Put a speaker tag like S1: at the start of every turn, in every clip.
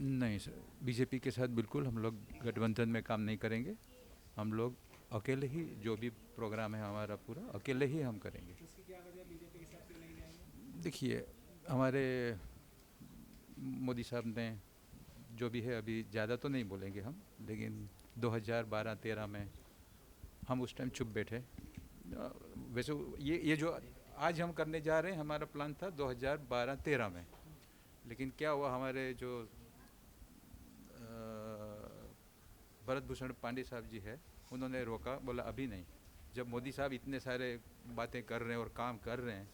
S1: नहीं sir, BJP के साथ बिल्कुल हम लोग गठबंधन में काम नहीं करेंगे। हम लोग अकेले ही जो भी प्रोग्राम है हमारा पूरा अकेले ही हम करेंगे।
S2: उसकी क्या वजह बीजेपी के साथ क्यों नहीं जाएंगे?
S1: देखिए, हमारे मोदी साहब ने जो भी है, अभी ज़्यादा तो नहीं बोलेंगे हम, लेकिन 2012-13 में हम उस टाइम चुप बैठे। वैसे ये जो आज हम करने जा रहे हैं, हमारा प्लान था 2012-13 में, लेकिन क्या हुआ, हमारे जो भरत भूषण पांडे साहब जी है, उन्होंने रोका, बोला अभी नहीं। जब मोदी साहब इतने सारे बातें कर रहे हैं और काम कर रहे हैं,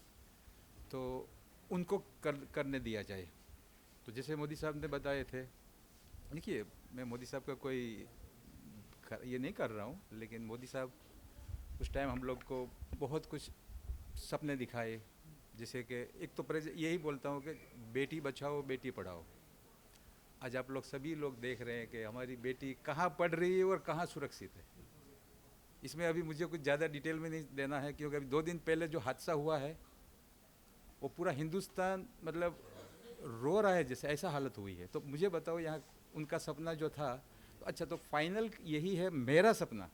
S1: तो उनको करने दिया जाए। तो जैसे मोदी साहब ने बताए थे, देखिए मैं मोदी साहब का कोई ये नहीं कर रहा हूँ, लेकिन मोदी साहब उस टाइम हम लोग को बहुत कुछ सपने दिखाए। जैसे कि एक तो यही बोलता हूँ कि बेटी बचाओ बेटी पढ़ाओ। आज आप लोग सभी लोग देख रहे हैं कि हमारी बेटी कहाँ पढ़ रही है और कहाँ सुरक्षित है। इसमें अभी मुझे कुछ ज़्यादा डिटेल में नहीं देना है, क्योंकि अभी 2 दिन पहले जो हादसा हुआ है, वो पूरा हिंदुस्तान मतलब रो रहा है, जैसे ऐसा हालत हुई है। तो मुझे बताओ, यहाँ उनका सपना जो था, तो अच्छा, तो फाइनल यही है मेरा सपना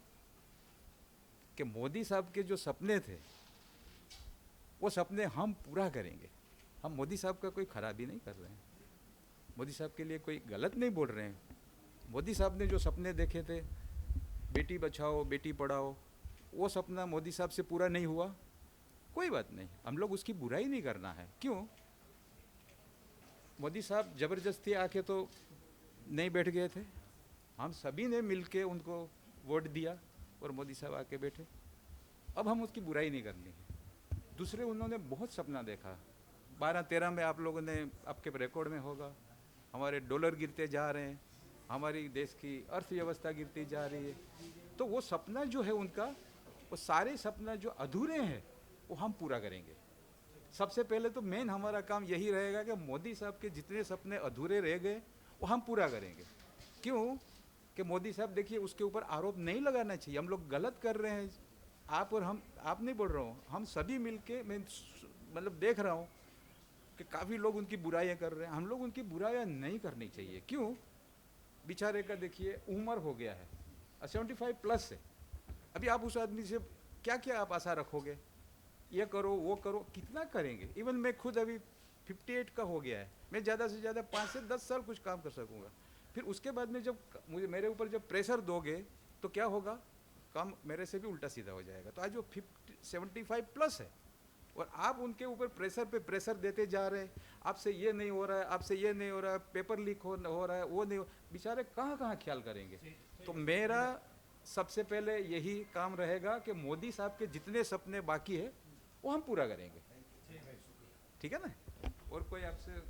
S1: कि मोदी साहब के जो सपने थे, वो सपने हम पूरा करेंगे। हम मोदी साहब का कोई खराबी नहीं कर रहे हैं, मोदी साहब के लिए कोई गलत नहीं बोल रहे हैं। मोदी साहब ने जो सपने देखे थे, बेटी बचाओ बेटी पढ़ाओ, वो सपना मोदी साहब से पूरा नहीं हुआ, कोई बात नहीं, हम लोग उसकी बुराई नहीं करना है। क्यों? मोदी साहब ज़बरदस्ती आके तो नहीं बैठ गए थे, हम सभी ने मिलके उनको वोट दिया और मोदी साहब आके बैठे। अब हम उसकी बुराई नहीं करनी है। दूसरे उन्होंने बहुत सपना देखा। 12-13 में आप लोगों ने, आपके रिकॉर्ड में होगा, हमारे डॉलर गिरते जा रहे हैं, हमारी देश की अर्थव्यवस्था गिरती जा रही है। तो वो सपना जो है उनका, वो सारे सपना जो अधूरे हैं, वो हम पूरा करेंगे। सबसे पहले तो मेन हमारा काम यही रहेगा कि मोदी साहब के जितने सपने अधूरे रह गए, वो हम पूरा करेंगे। क्यों? कि मोदी साहब, देखिए, उसके ऊपर आरोप नहीं लगाना चाहिए, हम लोग गलत कर रहे हैं। आप और हम, आप नहीं बोल रहा हूँ, हम सभी मिलके, मैं मतलब देख रहा हूँ कि काफ़ी लोग उनकी बुराइयाँ कर रहे हैं। हम लोग उनकी बुराइयाँ नहीं करनी चाहिए। क्यों? बेचारे का देखिए उम्र हो गया है, 75+ है। अभी आप उस आदमी से क्या क्या आप आशा रखोगे? ये करो वो करो, कितना करेंगे? इवन मैं खुद अभी 58 का हो गया है, मैं ज़्यादा से ज़्यादा 5 से 10 साल कुछ काम कर सकूँगा। फिर उसके बाद में जब मुझे मेरे ऊपर जब प्रेशर दोगे, तो क्या होगा? काम मेरे से भी उल्टा सीधा हो जाएगा। तो आज वो 75+ है, और आप उनके ऊपर प्रेशर पे प्रेशर देते जा रहे हैं, आपसे ये नहीं हो रहा है, आपसे ये नहीं हो रहा है, पेपर लीक हो रहा है, वो नहीं हो, बेचारे कहाँ कहाँ ख्याल करेंगे? तो मेरा सबसे पहले यही काम रहेगा कि मोदी साहब के जितने सपने बाकी है, वो हम पूरा करेंगे। ठीक है ना? और कोई आपसे